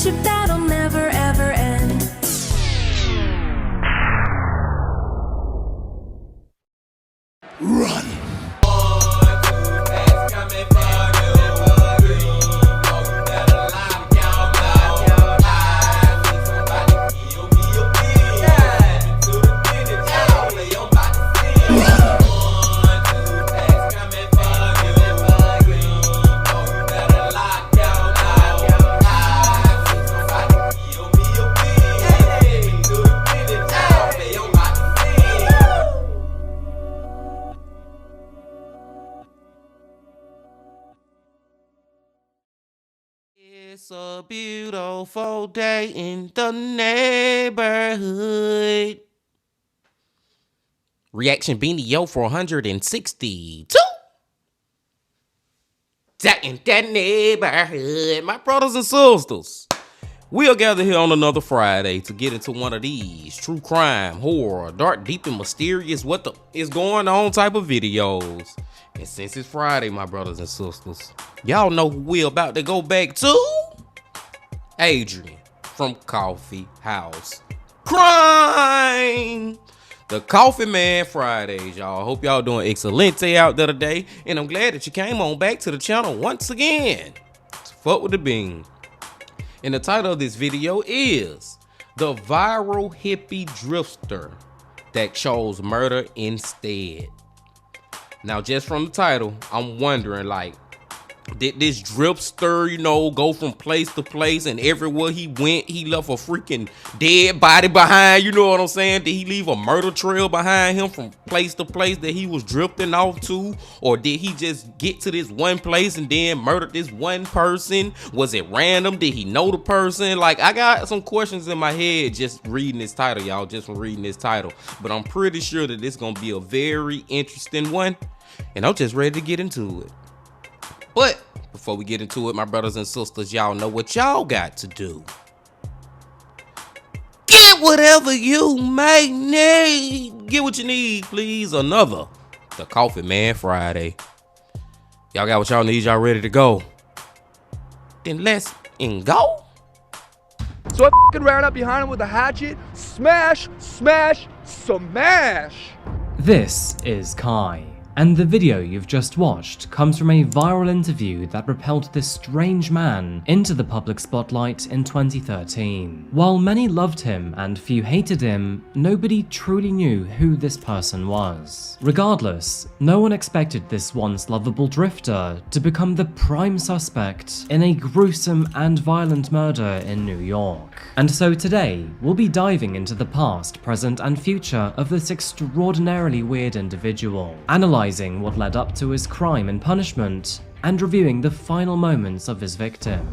friendship that'll never ever end. Run! It's a beautiful day in the neighborhood. Reaction Beanie Yo for 162. That in that neighborhood. My brothers and sisters, we'll gather here on another Friday to get into one of these true crime, horror, dark, deep, and mysterious what the is going on type of videos. And since it's Friday, my brothers and sisters, y'all know who we're about to go back to? Adrian from Coffeehouse Crime. The Coffee Man Fridays, y'all. Hope y'all doing excelente out there today. And I'm glad that you came on back to the channel once again. Fuck with the bean. And the title of this video is The Viral Hippie Drifter That Chose Murder Instead. Now, just from the title, I'm wondering, like, did this dripster, you know, go from place to place, and everywhere he went, he left a freaking dead body behind, you know what I'm saying? Did he leave a murder trail behind him from place to place that he was drifting off to? Or did he just get to this one place and then murdered this one person? Was it random? Did he know the person? Like, I got some questions in my head just reading this title, y'all, just from reading this title. But I'm pretty sure that this gonna be a very interesting one, and I'm just ready to get into it. But before we get into it, my brothers and sisters, y'all know what y'all got to do. Get whatever you may need. Get what you need, please. Another The Coffee Man Friday. Y'all got what y'all need. Y'all ready to go? Then let's go. So I ran up behind him with a hatchet. Smash, smash, smash. This is Kai, and the video you've just watched comes from a viral interview that propelled this strange man into the public spotlight in 2013. While many loved him and few hated him, nobody truly knew who this person was. Regardless, no one expected this once lovable drifter to become the prime suspect in a gruesome and violent murder in New York. And so today, we'll be diving into the past, present, and future of this extraordinarily weird individual, analyzing what led up to his crime and punishment, and reviewing the final moments of his victim.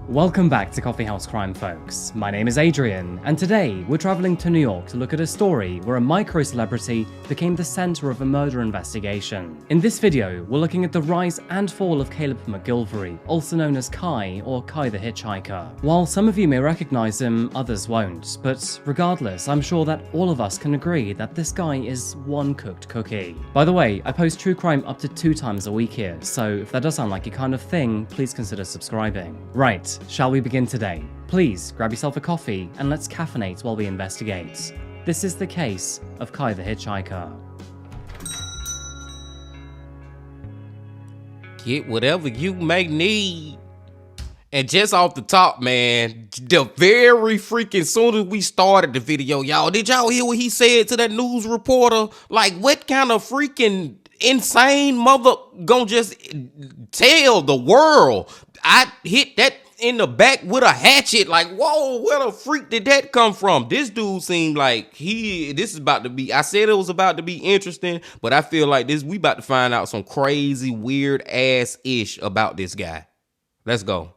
Welcome back to Coffeehouse Crime, folks. My name is Adrian, and today we're traveling to New York to look at a story where a micro-celebrity became the center of a murder investigation. In this video, we're looking at the rise and fall of Caleb McGilvery, also known as Kai, or Kai the Hitchhiker. While some of you may recognize him, others won't, but regardless, I'm sure that all of us can agree that this guy is one cooked cookie. By the way, I post true crime up to 2 times a week here, so if that does sound like your kind of thing, please consider subscribing. Right. Shall we begin today? Please grab yourself a coffee and let's caffeinate while we investigate. This is the case of Kai the Hitchhiker. Get whatever you may need. And just off the top, man, the very freaking soon as we started the video, y'all, did y'all hear what he said to that news reporter? Like, what kind of freaking insane mother gonna just tell the world I hit that in the back with a hatchet? Like, whoa, where the freak did that come from? This dude seemed like this is about to be, I said it was about to be interesting, but I feel like we about to find out some crazy, weird ass ish about this guy. Let's go.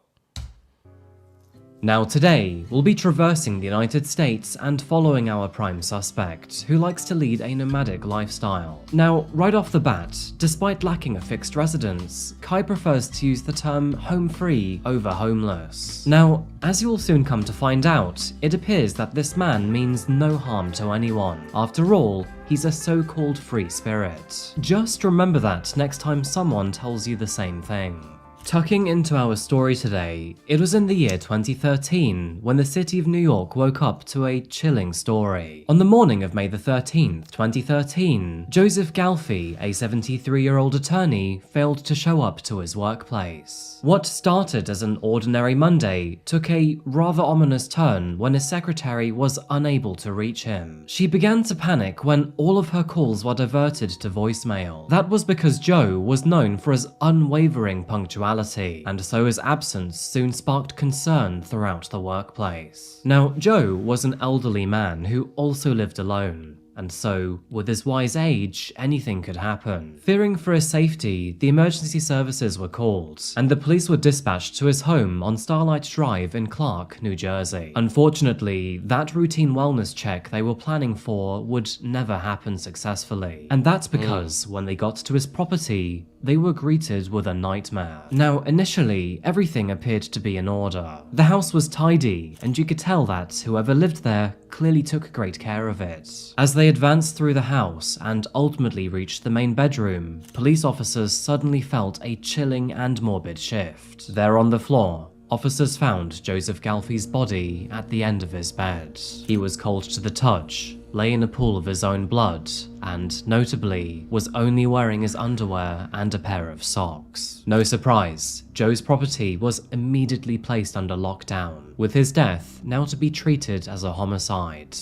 Now today, we'll be traversing the United States and following our prime suspect, who likes to lead a nomadic lifestyle. Now, right off the bat, despite lacking a fixed residence, Kai prefers to use the term home free over homeless. Now, as you will soon come to find out, it appears that this man means no harm to anyone. After all, he's a so-called free spirit. Just remember that next time someone tells you the same thing. Tucking into our story today, it was in the year 2013 when the city of New York woke up to a chilling story. On the morning of May the 13th, 2013, Joseph Galfi, a 73-year-old attorney, failed to show up to his workplace. What started as an ordinary Monday took a rather ominous turn when his secretary was unable to reach him. She began to panic when all of her calls were diverted to voicemail. That was because Joe was known for his unwavering punctuality, and so his absence soon sparked concern throughout the workplace. Now, Joe was an elderly man who also lived alone, and so, with his wise age, anything could happen. Fearing for his safety, the emergency services were called, and the police were dispatched to his home on Starlight Drive in Clark, New Jersey. Unfortunately, that routine wellness check they were planning for would never happen successfully, and that's because when they got to his property, they were greeted with a nightmare. Now, initially, everything appeared to be in order. The house was tidy, and you could tell that whoever lived there clearly took great care of it. As they advanced through the house and ultimately reached the main bedroom, police officers suddenly felt a chilling and morbid shift. There on the floor, officers found Joseph Galfi's body at the end of his bed. He was cold to the touch, lay in a pool of his own blood, and notably, was only wearing his underwear and a pair of socks. No surprise, Joe's property was immediately placed under lockdown, with his death now to be treated as a homicide.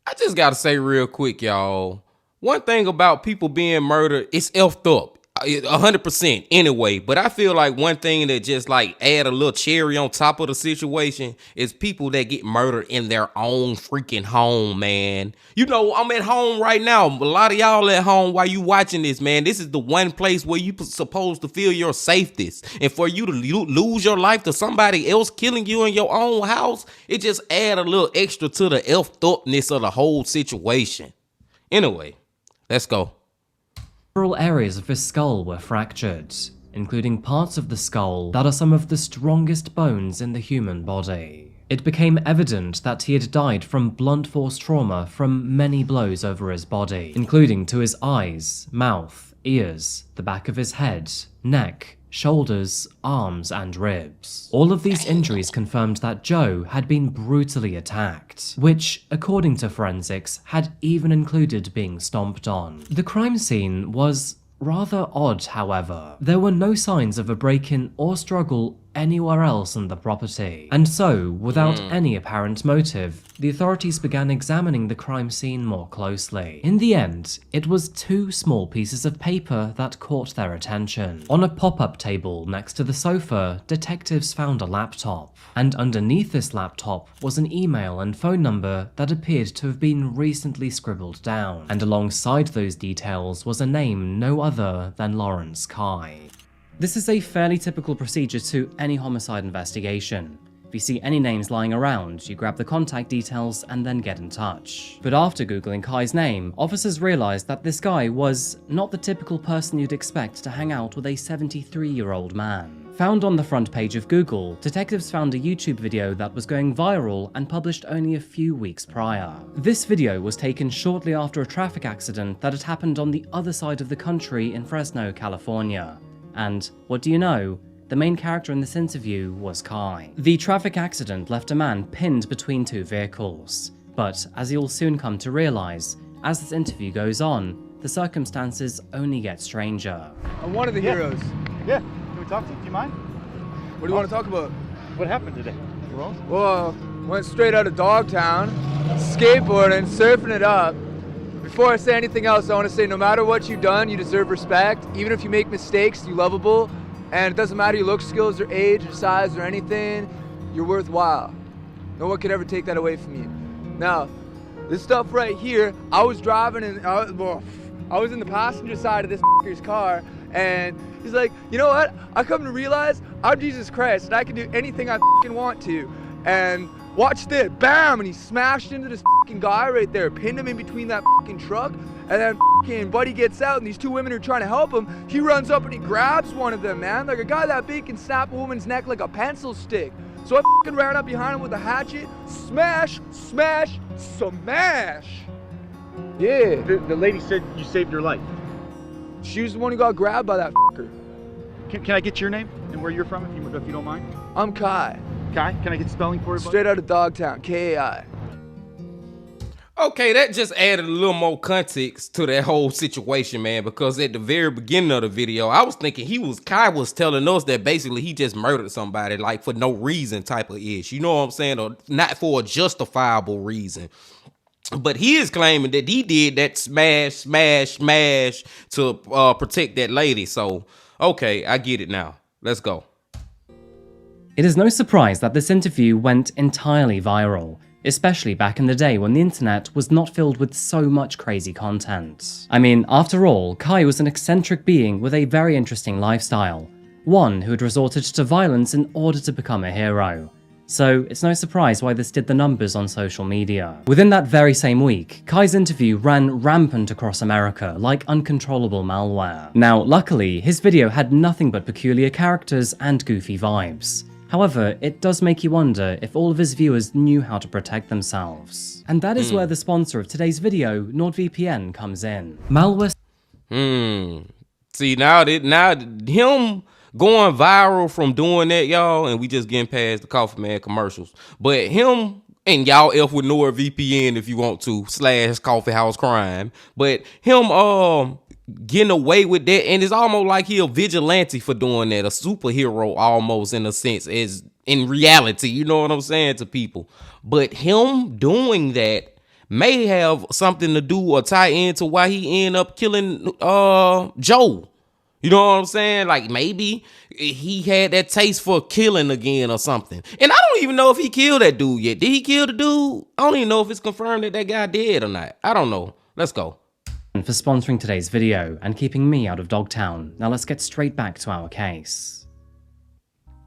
I just gotta say real quick, y'all. One thing about people being murdered, it's effed up. 100% anyway, but I feel like one thing that just like add a little cherry on top of the situation is people that get murdered in their own freaking home, man. You know, I'm at home right now. A lot of y'all at home while you watching this, man. This is the one place where you supposed to feel your safest, and for you to lose your life to somebody else killing you in your own house, it just add a little extra to the effed upness of the whole situation. Anyway, let's go. Several areas of his skull were fractured, including parts of the skull that are some of the strongest bones in the human body. It became evident that he had died from blunt force trauma from many blows over his body, including to his eyes, mouth, ears, the back of his head, neck, shoulders, arms, and ribs. All of these injuries confirmed that Joe had been brutally attacked, which, according to forensics, had even included being stomped on. The crime scene was rather odd, however. There were no signs of a break-in or struggle anywhere else in the property, and so, without any apparent motive, the authorities began examining the crime scene more closely. In the end, it was two small pieces of paper that caught their attention. On a pop-up table next to the sofa, detectives found a laptop, and underneath this laptop was an email and phone number that appeared to have been recently scribbled down, and alongside those details was a name no other than Lawrence Kai. This is a fairly typical procedure to any homicide investigation. If you see any names lying around, you grab the contact details and then get in touch. But after Googling Kai's name, officers realized that this guy was not the typical person you'd expect to hang out with a 73-year-old man. Found on the front page of Google, detectives found a YouTube video that was going viral and published only a few weeks prior. This video was taken shortly after a traffic accident that had happened on the other side of the country in Fresno, California. And, what do you know? The main character in this interview was Kai. The traffic accident left a man pinned between two vehicles. But, as you'll soon come to realize, as this interview goes on, the circumstances only get stranger. I'm one of the heroes. Yeah. Can we talk to you? Do you mind? What do you want to talk about? What happened today? Well, went straight out of Dogtown, skateboarding, surfing it up. Before I say anything else, I want to say no matter what you've done, you deserve respect. Even if you make mistakes, you're lovable. And it doesn't matter your look, skills, or age, or size, or anything, you're worthwhile. No one could ever take that away from you. Now, this stuff right here, I was driving and I was in the passenger side of this f***er's car, and he's like, you know what? I come to realize I'm Jesus Christ and I can do anything I f***ing want to. And watch this, bam, and he smashed into this f***ing guy right there, pinned him in between that f***ing truck, and then f***ing buddy gets out, and these two women are trying to help him. He runs up and he grabs one of them, man. Like a guy that big can snap a woman's neck like a pencil stick. So I f***ing ran up behind him with a hatchet, smash, smash, smash. Yeah. The lady said you saved her life. She was the one who got grabbed by that f***er. Can I get your name and where you're from, if you don't mind? I'm Kai. Kai, can I get spelling for you? Buddy? Straight out of Dogtown, Kai. Okay, that just added a little more context to that whole situation, man, because at the very beginning of the video, I was thinking Kai was telling us that basically he just murdered somebody, like for no reason type of ish, you know what I'm saying, or not for a justifiable reason. But he is claiming that he did that smash to protect that lady. So, okay, I get it now. Let's go. It is no surprise that this interview went entirely viral, especially back in the day when the internet was not filled with so much crazy content. I mean, after all, Kai was an eccentric being with a very interesting lifestyle, one who had resorted to violence in order to become a hero. So it's no surprise why this did the numbers on social media. Within that very same week, Kai's interview ran rampant across America like uncontrollable malware. Now, luckily, his video had nothing but peculiar characters and goofy vibes. However, it does make you wonder if all of his viewers knew how to protect themselves. And that is where the sponsor of today's video, NordVPN, comes in. Malware. See, now him going viral from doing that, y'all, and we just getting past the Coffee Man commercials. But him, and y'all F with NordVPN if you want to, / Coffeehouse Crime. But him getting away with that, and it's almost like he a vigilante for doing that, a superhero almost in a sense, as in reality, you know what I'm saying, to people. But him doing that may have something to do or tie into why he ended up killing Joe. You know what I'm saying? Like maybe he had that taste for killing again or something. And I don't even know if he killed that dude yet. Did he kill the dude? I don't even know if it's confirmed that guy dead or not. I don't know. Let's go. For sponsoring today's video and keeping me out of Dogtown. Now let's get straight back to our case.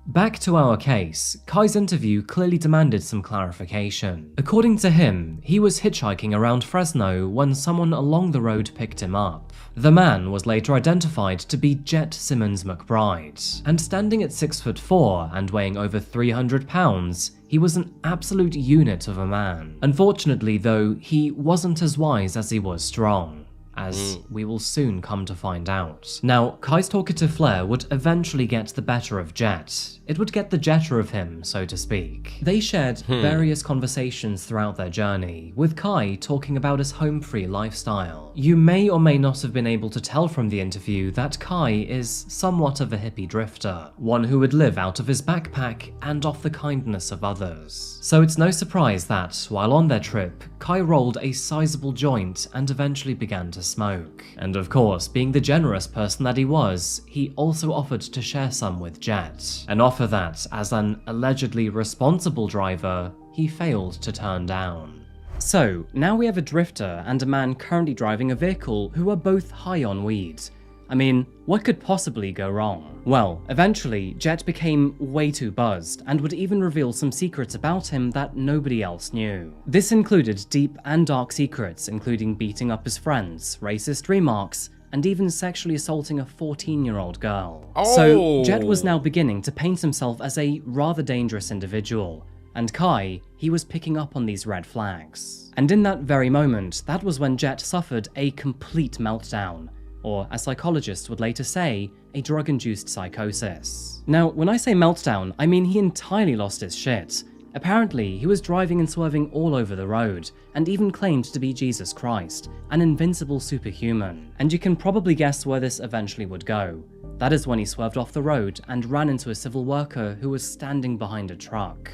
Back to our case, Kai's interview clearly demanded some clarification. According to him, he was hitchhiking around Fresno when someone along the road picked him up. The man was later identified to be Jet Simmons McBride, and standing at 6'4" and weighing over 300 pounds, he was an absolute unit of a man. Unfortunately though, he wasn't as wise as he was strong, as we will soon come to find out. Now, Kai's talkative flair would eventually get the better of Jet. It would get the jetter of him, so to speak. They shared various conversations throughout their journey, with Kai talking about his home-free lifestyle. You may or may not have been able to tell from the interview that Kai is somewhat of a hippie drifter, one who would live out of his backpack and off the kindness of others. So it's no surprise that, while on their trip, Kai rolled a sizable joint and eventually began to smoke. And of course, being the generous person that he was, he also offered to share some with Jet. An offer that, as an allegedly responsible driver, he failed to turn down. So, now we have a drifter and a man currently driving a vehicle who are both high on weed. I mean, what could possibly go wrong? Well, eventually, Jet became way too buzzed and would even reveal some secrets about him that nobody else knew. This included deep and dark secrets, including beating up his friends, racist remarks, and even sexually assaulting a 14-year-old girl. So, Jet was now beginning to paint himself as a rather dangerous individual, and Kai, he was picking up on these red flags. And in that very moment, that was when Jet suffered a complete meltdown, or as psychologists would later say, a drug-induced psychosis. Now, when I say meltdown, I mean he entirely lost his shit. Apparently, he was driving and swerving all over the road, and even claimed to be Jesus Christ, an invincible superhuman. And you can probably guess where this eventually would go. That is when he swerved off the road and ran into a civil worker who was standing behind a truck.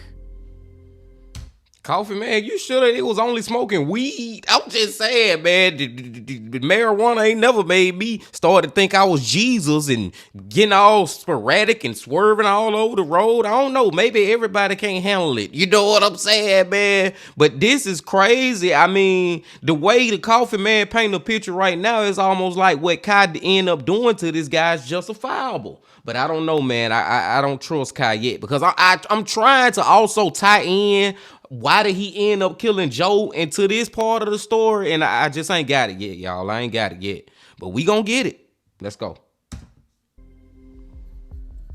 Coffee Man, you sure that it was only smoking weed? I'm just saying, man, the marijuana ain't never made me start to think I was Jesus and getting all sporadic and swerving all over the road. I don't know, maybe everybody can't handle it. You know what I'm saying, man? But this is crazy. I mean, the way the Coffee Man paint a picture right now is almost like what Kai end up doing to this guy is justifiable. But I don't know, man. I don't trust Kai yet, because I'm trying to also tie in why did he end up killing Joe into this part of the story, and I just ain't got it yet, y'all. I ain't got it yet, but we gonna get it. Let's go.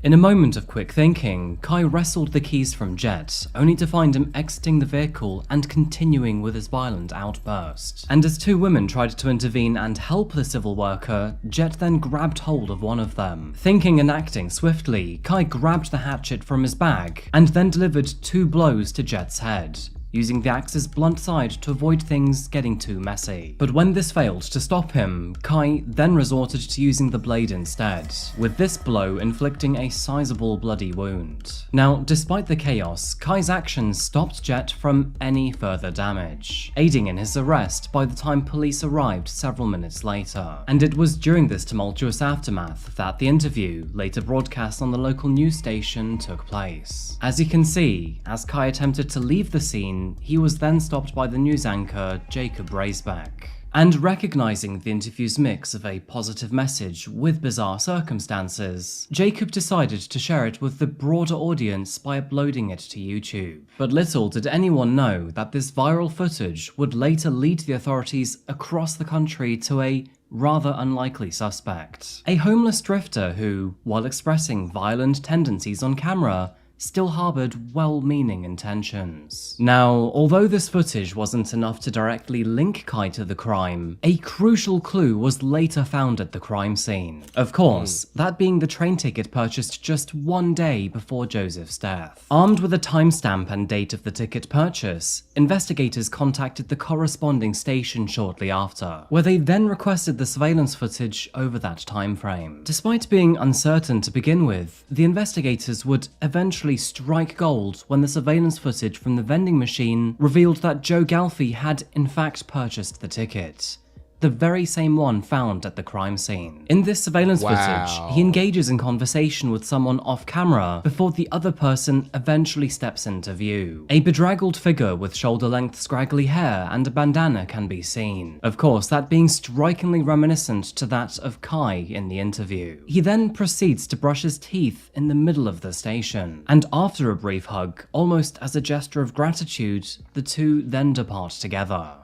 In a moment of quick thinking, Kai wrestled the keys from Jet, only to find him exiting the vehicle and continuing with his violent outburst. And as two women tried to intervene and help the civil worker, Jet then grabbed hold of one of them. Thinking and acting swiftly, Kai grabbed the hatchet from his bag and then delivered 2 blows to Jet's head, using the axe's blunt side to avoid things getting too messy. But when this failed to stop him, Kai then resorted to using the blade instead, with this blow inflicting a sizable bloody wound. Now, despite the chaos, Kai's actions stopped Jet from any further damage, aiding in his arrest by the time police arrived several minutes later. And it was during this tumultuous aftermath that the interview, later broadcast on the local news station, took place. As you can see, as Kai attempted to leave the scene, he was then stopped by the news anchor Jacob Raisbeck. And recognizing the interview's mix of a positive message with bizarre circumstances, Jacob decided to share it with the broader audience by uploading it to YouTube. But little did anyone know that this viral footage would later lead the authorities across the country to a rather unlikely suspect. A homeless drifter who, while expressing violent tendencies on camera, still harbored well-meaning intentions. Now, although this footage wasn't enough to directly link Kai to the crime, a crucial clue was later found at the crime scene. Of course, that being the train ticket purchased just 1 day before Joseph's death. Armed with a timestamp and date of the ticket purchase, investigators contacted the corresponding station shortly after, where they then requested the surveillance footage over that time frame. Despite being uncertain to begin with, the investigators would eventually strike gold when the surveillance footage from the vending machine revealed that Joe Galfi had in fact purchased the ticket, the very same one found at the crime scene. In this surveillance footage, he engages in conversation with someone off camera before the other person eventually steps into view. A bedraggled figure with shoulder-length scraggly hair and a bandana can be seen, of course that being strikingly reminiscent to that of Kai in the interview. He then proceeds to brush his teeth in the middle of the station, and after a brief hug, almost as a gesture of gratitude, the two then depart together.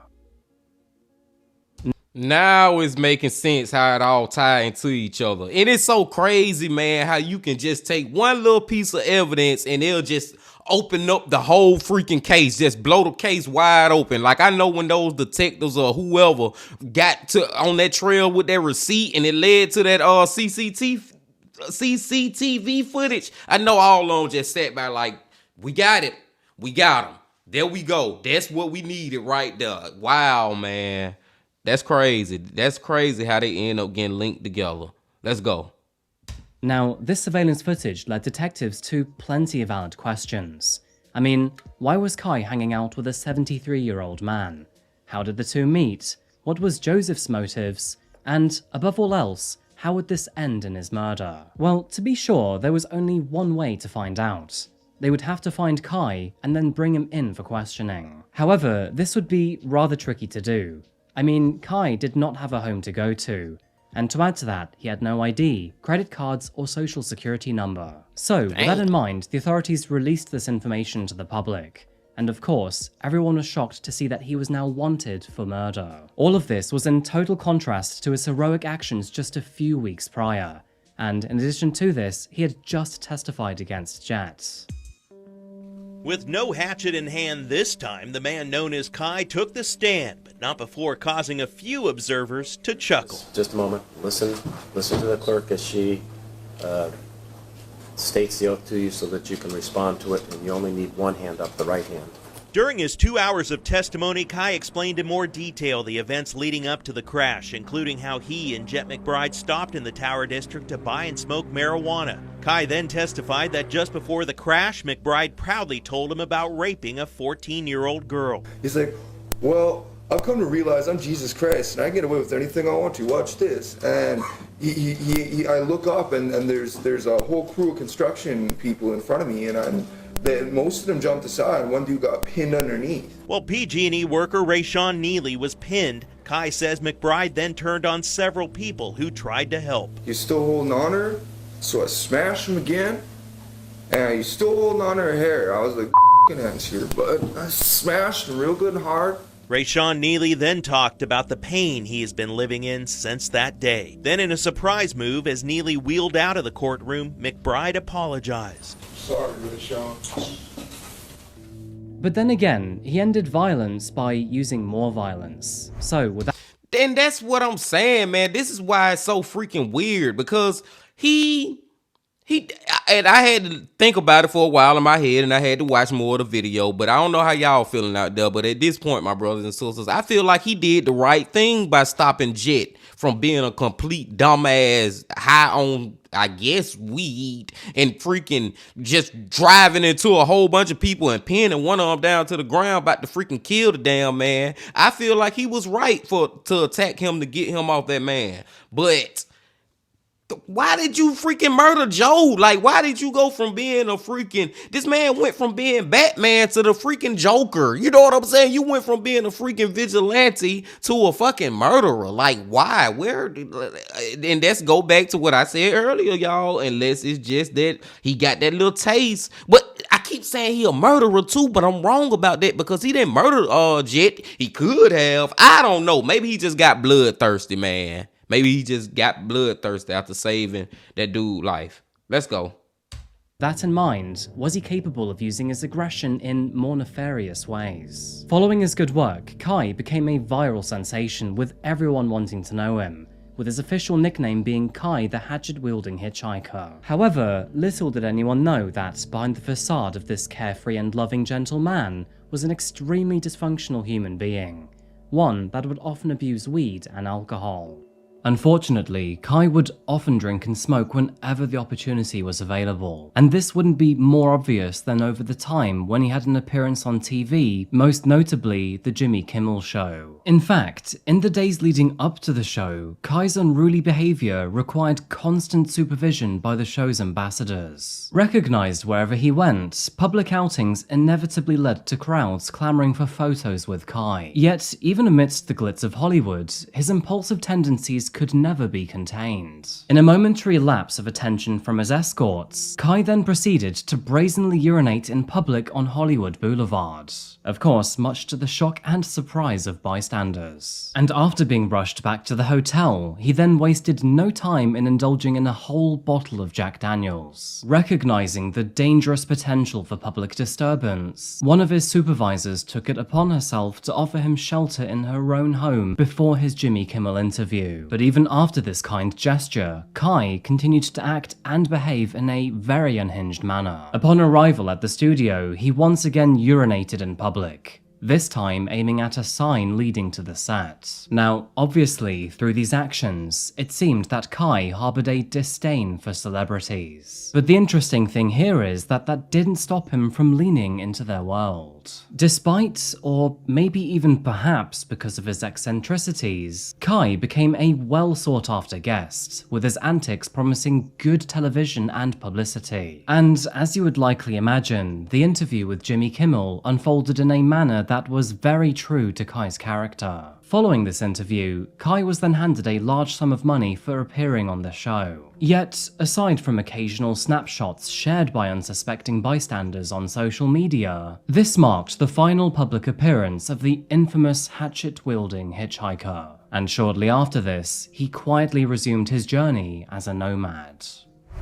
Now it's making sense how it all ties into each other. And it's so crazy, man, how you can just take one little piece of evidence and it'll just open up the whole freaking case, just blow the case wide open. Like, I know when those detectives or whoever got to on that trail with their receipt and it led to that CCTV footage, I know all of them just sat by like, we got it. We got him. There we go. That's what we needed right there. Wow, man. That's crazy. That's crazy how they end up getting linked together. Let's go. Now, this surveillance footage led detectives to plenty of valid questions. I mean, why was Kai hanging out with a 73-year-old man? How did the two meet? What was Joseph's motives? And, above all else, how would this end in his murder? Well, to be sure, there was only one way to find out. They would have to find Kai and then bring him in for questioning. However, this would be rather tricky to do. I mean, Kai did not have a home to go to, and to add to that, he had no ID, credit cards, or social security number. So, with that in mind, the authorities released this information to the public, and of course, everyone was shocked to see that he was now wanted for murder. All of this was in total contrast to his heroic actions just a few weeks prior, and in addition to this, he had just testified against Jet. With no hatchet in hand this time, the man known as Kai took the stand, but not before causing a few observers to chuckle. Just a moment. Listen to the clerk as she states the oath to you so that you can respond to it, and you only need one hand up, the right hand. During his 2 hours of testimony, Kai explained in more detail the events leading up to the crash, including how he and Jet McBride stopped in the Tower District to buy and smoke marijuana. Kai then testified that just before the crash, McBride proudly told him about raping a 14-year-old girl. He's like, well, I've come to realize I'm Jesus Christ and I get away with anything I want to. Watch this. And I look up and there's a whole crew of construction people in front of me, and most of them jumped aside. One dude got pinned underneath. While PG&E worker Rayshawn Neely was pinned, Kai says McBride then turned on several people who tried to help. He's still holding on to her, so I smashed him again, and he's still holding on to her hair. I was like, f***ing hands here, bud. I smashed him real good and hard. Rayshawn Neely then talked about the pain he has been living in since that day. Then, in a surprise move, as Neely wheeled out of the courtroom, McBride apologized. Sorry, Rayshawn. But then again, he ended violence by using more violence. So, without And that's what I'm saying, man. This is why it's so freaking weird, because and I had to think about it for a while in my head, and I had to watch more of the video, but I don't know how y'all feeling out there, but at this point, my brothers and sisters, I feel like he did the right thing by stopping Jet from being a complete dumbass, high on, I guess, weed, and freaking just driving into a whole bunch of people and pinning one of them down to the ground, about to freaking kill the damn man. I feel like he was right to attack him to get him off that man. But why did you freaking murder Joe? Like, why did you go from being a freaking... This man went from being Batman to the freaking Joker. You know what I'm saying? You went from being a freaking vigilante to a fucking murderer. Like, why? Where? And let's go back to what I said earlier, y'all. Unless it's just that he got that little taste. But I keep saying he a murderer too, but I'm wrong about that, because he didn't murder Jet. He could have. I don't know. Maybe he just got bloodthirsty, man. Maybe he just got bloodthirsty after saving that dude's life. Let's go. that in mind, was he capable of using his aggression in more nefarious ways? Following his good work, Kai became a viral sensation, with everyone wanting to know him, with his official nickname being Kai the hatchet-wielding hitchhiker. However, little did anyone know that behind the facade of this carefree and loving gentleman was an extremely dysfunctional human being, one that would often abuse weed and alcohol. Unfortunately, Kai would often drink and smoke whenever the opportunity was available, and this wouldn't be more obvious than over the time when he had an appearance on TV, most notably the Jimmy Kimmel Show. In fact, in the days leading up to the show, Kai's unruly behavior required constant supervision by the show's ambassadors. Recognized wherever he went, public outings inevitably led to crowds clamoring for photos with Kai. Yet, even amidst the glitz of Hollywood, his impulsive tendencies could never be contained. In a momentary lapse of attention from his escorts, Kai then proceeded to brazenly urinate in public on Hollywood Boulevard. Of course, much to the shock and surprise of bystanders. And after being rushed back to the hotel, he then wasted no time in indulging in a whole bottle of Jack Daniels. Recognizing the dangerous potential for public disturbance, one of his supervisors took it upon herself to offer him shelter in her own home before his Jimmy Kimmel interview. But even after this kind gesture, Kai continued to act and behave in a very unhinged manner. Upon arrival at the studio, he once again urinated in public, this time aiming at a sign leading to the set. Now, obviously, through these actions, it seemed that Kai harbored a disdain for celebrities. But the interesting thing here is that that didn't stop him from leaning into their world. Despite, or maybe even perhaps because of his eccentricities, Kai became a well-sought-after guest, with his antics promising good television and publicity. And as you would likely imagine, the interview with Jimmy Kimmel unfolded in a manner that was very true to Kai's character. Following this interview, Kai was then handed a large sum of money for appearing on the show. Yet, aside from occasional snapshots shared by unsuspecting bystanders on social media, this marked the final public appearance of the infamous hatchet-wielding hitchhiker. And shortly after this, he quietly resumed his journey as a nomad.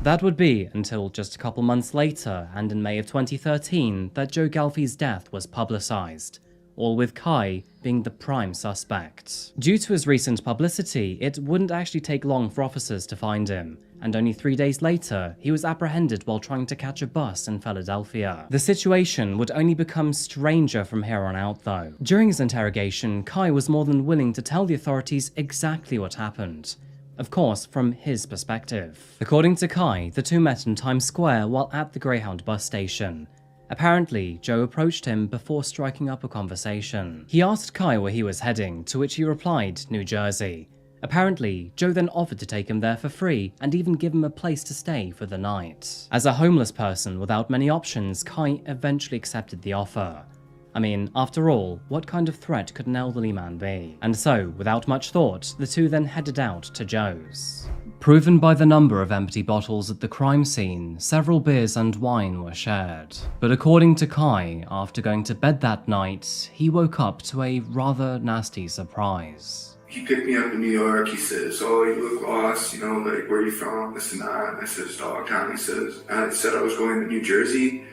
That would be until just a couple months later, and in May of 2013, that Joe Galfi's death was publicized, all with Kai being the prime suspect. Due to his recent publicity, it wouldn't actually take long for officers to find him, and only 3 days later, he was apprehended while trying to catch a bus in Philadelphia. The situation would only become stranger from here on out though. During his interrogation, Kai was more than willing to tell the authorities exactly what happened. Of course, from his perspective. According to Kai, the two met in Times Square while at the Greyhound bus station. Apparently, Joe approached him before striking up a conversation. He asked Kai where he was heading, to which he replied, New Jersey. Apparently, Joe then offered to take him there for free and even give him a place to stay for the night. As a homeless person without many options, Kai eventually accepted the offer. I mean, after all, what kind of threat could an elderly man be? And so, without much thought, the two then headed out to Joe's. Proven by the number of empty bottles at the crime scene, several beers and wine were shared. But according to Kai, after going to bed that night, he woke up to a rather nasty surprise. He picked me up in New York. He says, "Oh, you look lost, you know, like, where are you from, this and that." And I says, "Dogtown." I said I was going to New Jersey.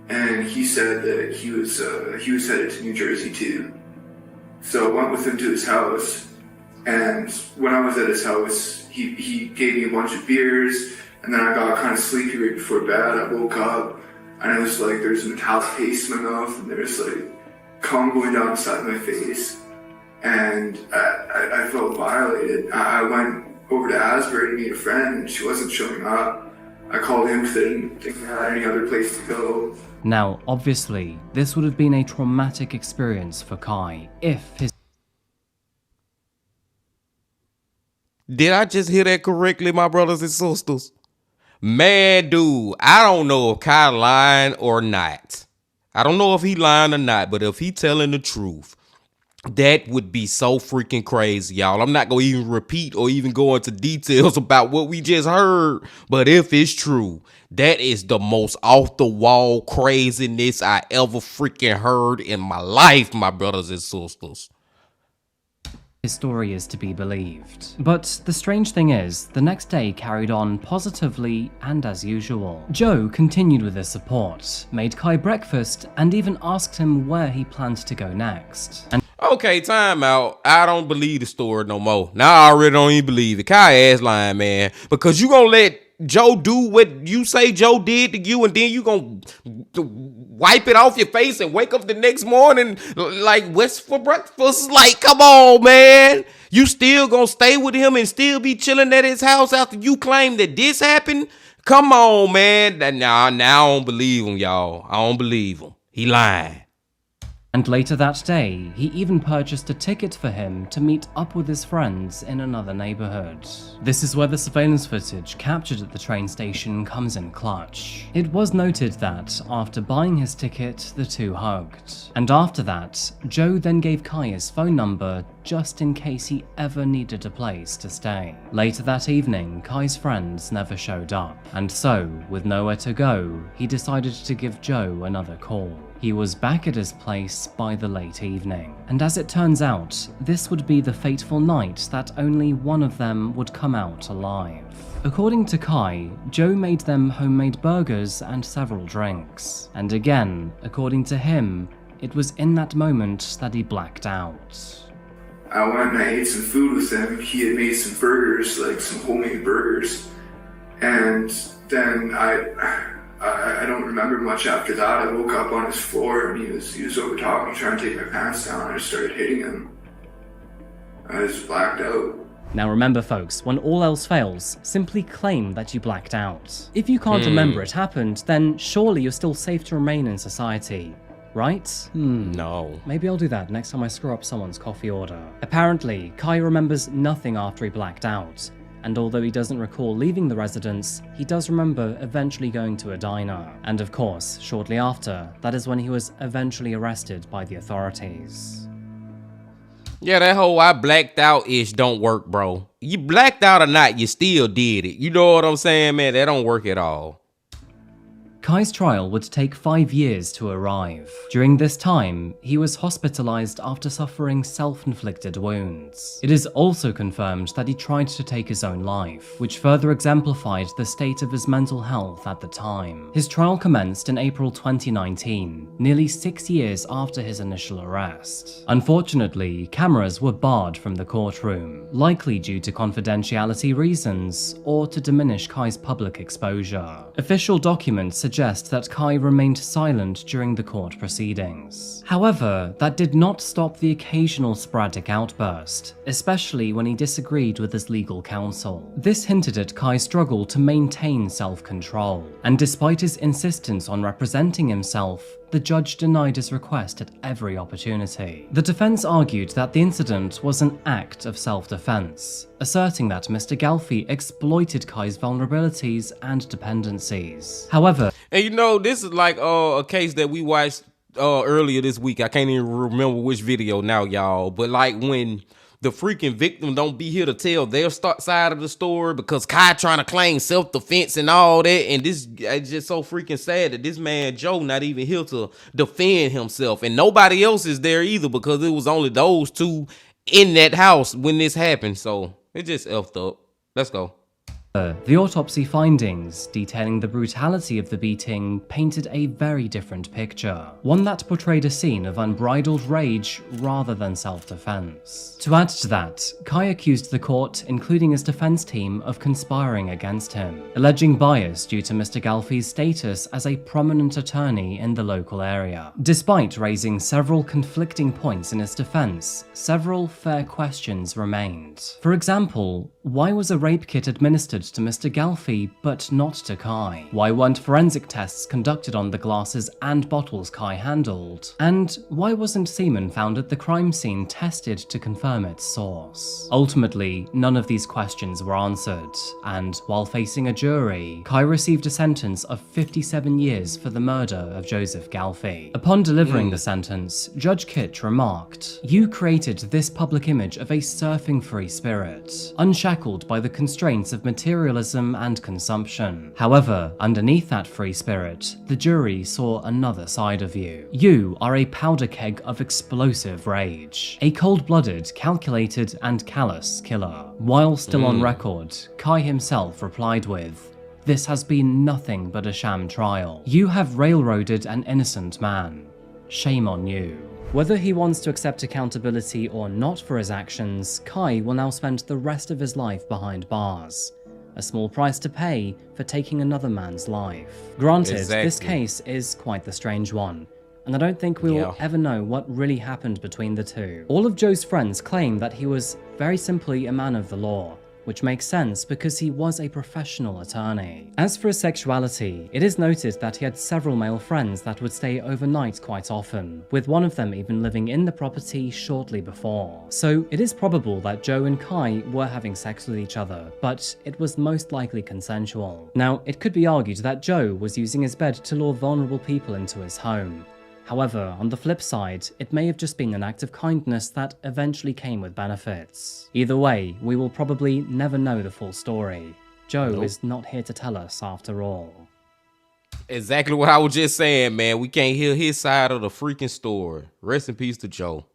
And he said that he was headed to New Jersey too. So I went with him to his house, and when I was at his house, he gave me a bunch of beers, and then I got kind of sleepy right before bed. I woke up, and it was like there's a metallic taste in my mouth, and there's like cum going down inside my face, and I felt violated. I went over to Asbury to meet a friend, and she wasn't showing up. I called him because I didn't think I had any other place to go. Now, obviously, this would have been a traumatic experience for Kai if his... Did I just hear that correctly, my brothers and sisters? Man, dude, I don't know if Kai lying or not. I don't know if he lying or not, but if he telling the truth, that would be so freaking crazy, y'all. I'm not gonna even repeat or even go into details about what we just heard, but if it's true, that is the most off-the-wall craziness I ever freaking heard in my life, my brothers and sisters. His story is to be believed. But the strange thing is, the next day carried on positively and as usual. Joe continued with his support, made Kai breakfast, and even asked him where he planned to go next. And okay, time out. I don't believe the story no more. Now I already don't even believe it. Kai ass lying, man. Because you gonna let Joe do what you say Joe did to you, and then you gonna wipe it off your face and wake up the next morning like, what's for breakfast? Like, come on, man. You still gonna stay with him and still be chilling at his house after you claim that this happened? Come on, man. Now I don't believe him, y'all. I don't believe him. He lying. And later that day, he even purchased a ticket for him to meet up with his friends in another neighborhood. This is where the surveillance footage captured at the train station comes in clutch. It was noted that, after buying his ticket, the two hugged. And after that, Joe then gave Kai his phone number just in case he ever needed a place to stay. Later that evening, Kai's friends never showed up. And so, with nowhere to go, he decided to give Joe another call. He was back at his place by the late evening, and as it turns out, this would be the fateful night that only one of them would come out alive. According to Kai, Joe made them homemade burgers and several drinks, and again, according to him, it was in that moment that he blacked out. I went and I ate some food with him. He had made some burgers, like some homemade burgers, and then I don't remember much after that. I woke up on his floor and he was over top of me trying to take my pants down, and I started hitting him. I just blacked out. Now remember folks, when all else fails, simply claim that you blacked out. If you can't remember it happened, then surely you're still safe to remain in society, right? No. Maybe I'll do that next time I screw up someone's coffee order. Apparently, Kai remembers nothing after he blacked out. And although he doesn't recall leaving the residence, he does remember eventually going to a diner. And of course, shortly after, that is when he was eventually arrested by the authorities. Yeah, that whole I blacked out-ish don't work, bro. You blacked out or not, you still did it. You know what I'm saying, man? That don't work at all. Kai's trial would take 5 years to arrive. During this time, he was hospitalized after suffering self-inflicted wounds. It is also confirmed that he tried to take his own life, which further exemplified the state of his mental health at the time. His trial commenced in April 2019, nearly 6 years after his initial arrest. Unfortunately, cameras were barred from the courtroom, likely due to confidentiality reasons or to diminish Kai's public exposure. Official documents suggest that Kai remained silent during the court proceedings. However, that did not stop the occasional sporadic outburst, especially when he disagreed with his legal counsel. This hinted at Kai's struggle to maintain self-control, and despite his insistence on representing himself, the judge denied his request at every opportunity. The defense argued that the incident was an act of self-defense, asserting that Mr. Galfi exploited Kai's vulnerabilities and dependencies. However, And you know, this is like a case that we watched earlier this week. I can't even remember which video now, y'all. But like when the freaking victim don't be here to tell their side of the story because Kai trying to claim self-defense and all that. And this it's just so freaking sad that this man Joe not even here to defend himself, and nobody else is there either because it was only those two in that house when this happened. So it just effed up. Let's go. The autopsy findings detailing the brutality of the beating painted a very different picture, one that portrayed a scene of unbridled rage rather than self-defense. To add to that, Kai accused the court, including his defense team, of conspiring against him, alleging bias due to Mr. Galfi's status as a prominent attorney in the local area. Despite raising several conflicting points in his defense, several fair questions remained. For example, why was a rape kit administered to Mr. Galfi but not to Kai? Why weren't forensic tests conducted on the glasses and bottles Kai handled? And why wasn't semen found at the crime scene tested to confirm its source? Ultimately, none of these questions were answered, and while facing a jury, Kai received a sentence of 57 years for the murder of Joseph Galfi. Upon delivering the sentence, Judge Kitch remarked, "You created this public image of a surfing free spirit, unshackled by the constraints of materialism and consumption. However, underneath that free spirit, the jury saw another side of you. You are a powder keg of explosive rage, a cold-blooded, calculated, and callous killer." While still on record, Kai himself replied with, "This has been nothing but a sham trial. You have railroaded an innocent man. Shame on you." Whether he wants to accept accountability or not for his actions, Kai will now spend the rest of his life behind bars. A small price to pay for taking another man's life. Granted, this case is quite the strange one, and I don't think we will ever know what really happened between the two. All of Joe's friends claim that he was very simply a man of the law, which makes sense because he was a professional attorney. As for his sexuality, it is noted that he had several male friends that would stay overnight quite often, with one of them even living in the property shortly before. So it is probable that Joe and Kai were having sex with each other, but it was most likely consensual. Now, it could be argued that Joe was using his bed to lure vulnerable people into his home. However, on the flip side, it may have just been an act of kindness that eventually came with benefits. Either way, we will probably never know the full story. Joe is not here to tell us after all. Exactly what I was just saying, man. We can't hear his side of the freaking story. Rest in peace to Joe.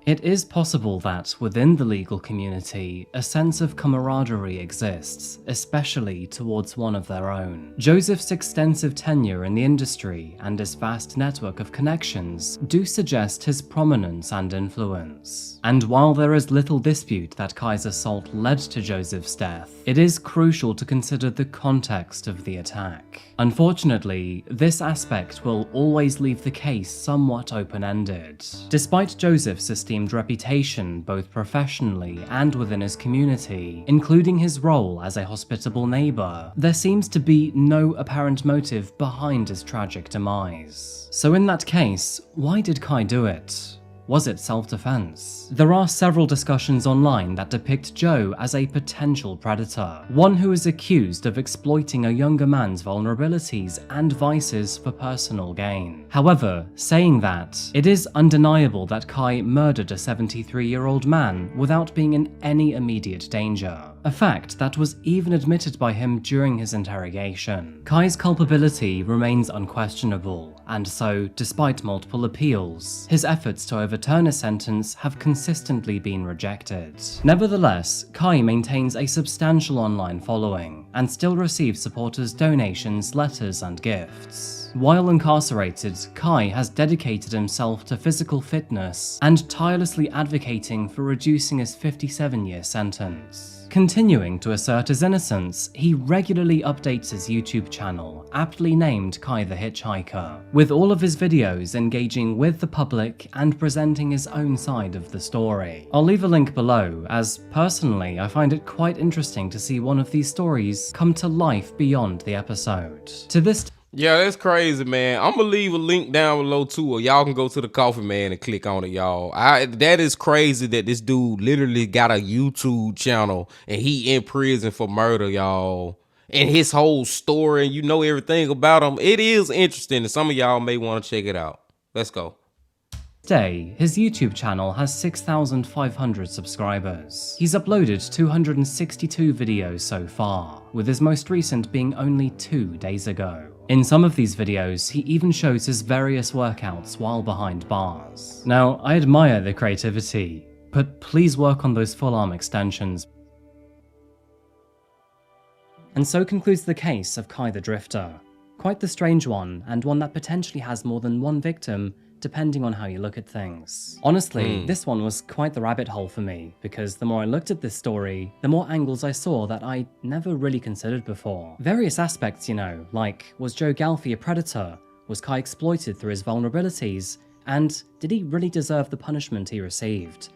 It is possible that, within the legal community, a sense of camaraderie exists, especially towards one of their own. Joseph's extensive tenure in the industry and his vast network of connections do suggest his prominence and influence. And while there is little dispute that Kai's assault led to Joseph's death, it is crucial to consider the context of the attack. Unfortunately, this aspect will always leave the case somewhat open-ended. Despite Joseph's esteemed reputation both professionally and within his community, including his role as a hospitable neighbor, there seems to be no apparent motive behind his tragic demise. So in that case, why did Kai do it? Was it self-defense? There are several discussions online that depict Joe as a potential predator, one who is accused of exploiting a younger man's vulnerabilities and vices for personal gain. However, saying that, it is undeniable that Kai murdered a 73-year-old man without being in any immediate danger. A fact that was even admitted by him during his interrogation. Kai's culpability remains unquestionable, and so, despite multiple appeals, his efforts to overturn a sentence have consistently been rejected. Nevertheless, Kai maintains a substantial online following, and still receives supporters' donations, letters, and gifts. While incarcerated, Kai has dedicated himself to physical fitness and tirelessly advocating for reducing his 57-year sentence. Continuing to assert his innocence, he regularly updates his YouTube channel, aptly named Kai the Hitchhiker, with all of his videos engaging with the public and presenting his own side of the story. I'll leave a link below, as personally I find it quite interesting to see one of these stories come to life beyond the episode. To this Yeah, that's crazy, man. I'm gonna leave a link down below too, or y'all can go to the Coffee Man and click on it, y'all. That is crazy that this dude literally got a YouTube channel and he in prison for murder, y'all. And his whole story, and you know everything about him. It is interesting, and some of y'all may want to check it out. Let's go. Today, his YouTube channel has 6,500 subscribers. He's uploaded 262 videos so far, with his most recent being only 2 days ago. In some of these videos, he even shows his various workouts while behind bars. Now, I admire the creativity, but please work on those full arm extensions. And so concludes the case of Kai the Drifter. Quite the strange one, and one that potentially has more than one victim, depending on how you look at things. Honestly, this one was quite the rabbit hole for me, because the more I looked at this story, the more angles I saw that I never really considered before. Various aspects, you know, like, was Joe Galfi a predator? Was Kai exploited through his vulnerabilities? And did he really deserve the punishment he received?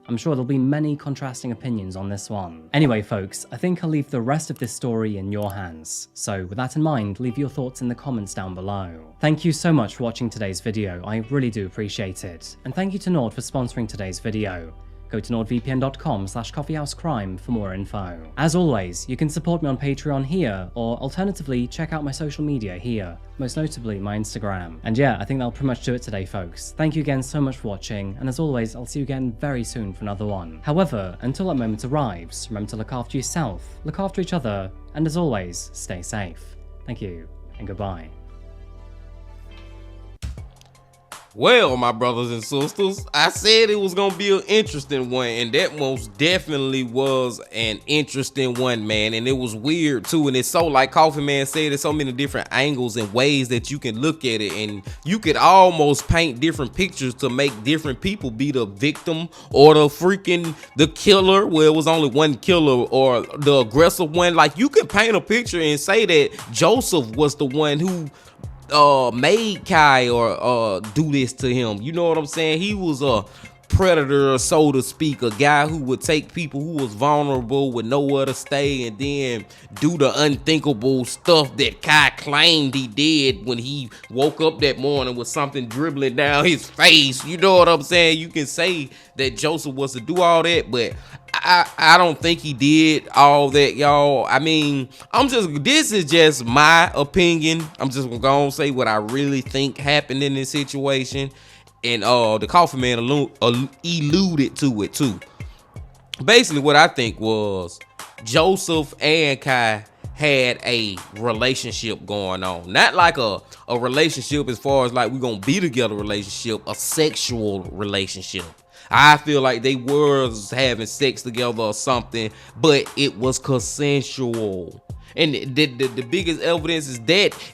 I'm sure there'll be many contrasting opinions on this one. Anyway folks, I think I'll leave the rest of this story in your hands. So with that in mind, leave your thoughts in the comments down below. Thank you so much for watching today's video, I really do appreciate it. And thank you to Nord for sponsoring today's video. Go to nordvpn.com/coffeehousecrime for more info. As always, you can support me on Patreon here, or alternatively, check out my social media here, most notably my Instagram. And yeah, I think that'll pretty much do it today, folks. Thank you again so much for watching, and as always, I'll see you again very soon for another one. However, until that moment arrives, remember to look after yourself, look after each other, and as always, stay safe. Thank you, and goodbye. Well, my brothers and sisters, I said it was gonna be an interesting one, and that most definitely was an interesting one, man. And it was weird too, and it's so, like Coffee Man said, there's so many different angles and ways that you can look at it, and you could almost paint different pictures to make different people be the victim or the killer, where it was only one killer, or the aggressive one. Like, you can paint a picture and say that Joseph was the one who made Kai or do this to him. You know what I'm saying? He was a predator, so to speak, a guy who would take people who was vulnerable with nowhere to stay and then do the unthinkable stuff that Kai claimed he did when he woke up that morning with something dribbling down his face. You know what I'm saying? You can say that Joseph was to do all that, but I don't think he did all that, y'all. I mean, this is just my opinion. I'm just gonna say what I really think happened in this situation. And the Coffee Man alluded to it too. Basically, what I think was Joseph and Kai had a relationship going on. Not like a relationship as far as like we're gonna be together relationship, a sexual relationship. I feel like they was having sex together or something, but it was consensual. And the biggest evidence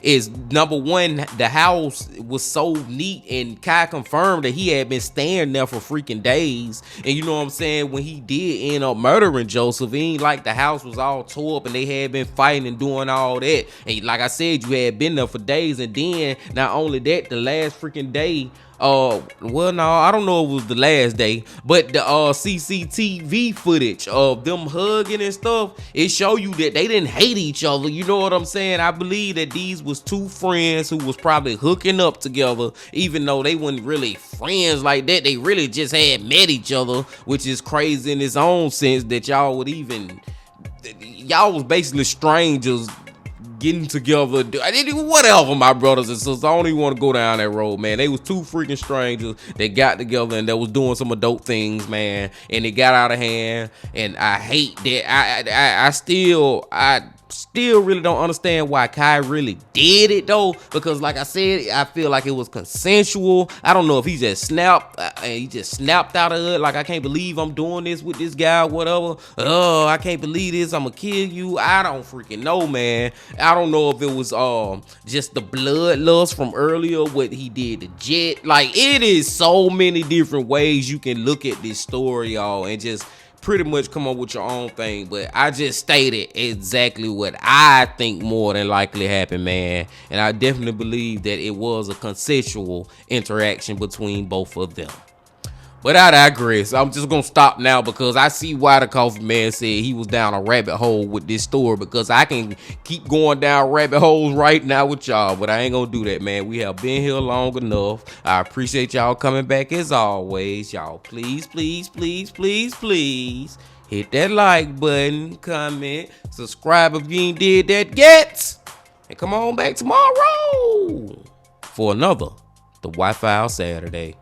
is number one, the house was so neat, and Kai confirmed that he had been staying there for freaking days. And you know what I'm saying, when he did end up murdering Joseph, it ain't like the house was all tore up and they had been fighting and doing all that. And like I said, you had been there for days, and then not only that, the last freaking day, well, no, I don't know if it was the last day, but the CCTV footage of them hugging and stuff, it show you that they didn't hate each other. You know what I'm saying? I believe that these was two friends who was probably hooking up together, even though they weren't really friends like that. They really just had met each other, which is crazy in its own sense that y'all was basically strangers getting together, whatever, my brothers and sisters. I don't even want to go down that road, man. They was two freaking strangers that got together and that was doing some adult things, man, and it got out of hand. And I hate that. I still really don't understand why Kai really did it though, because like I said, I feel like it was consensual. I don't know if he just snapped out of it, like, I can't believe I'm doing this with this guy or whatever. Oh, I can't believe this, I'm gonna kill you. I don't freaking know, man. I don't know if it was just the bloodlust from earlier, what he did to Jet. Like, it is so many different ways you can look at this story, y'all, and just pretty much come up with your own thing. But I just stated exactly what I think more than likely happened, man. And I definitely believe that it was a consensual interaction between both of them. But I digress. I'm just gonna stop now, because I see why the Coffee Man said he was down a rabbit hole with this story, because I can keep going down rabbit holes right now with y'all, but I ain't gonna do that, man. We have been here long enough. I appreciate y'all coming back as always. Y'all please hit that like button, comment, subscribe if you ain't did that yet, and come on back tomorrow for another The Wi-Fi Saturday.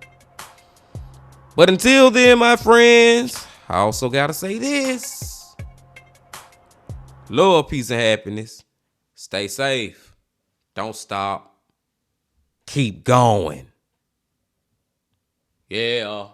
But until then, my friends, I also gotta say this. Love, peace, and happiness. Stay safe. Don't stop. Keep going. Yeah.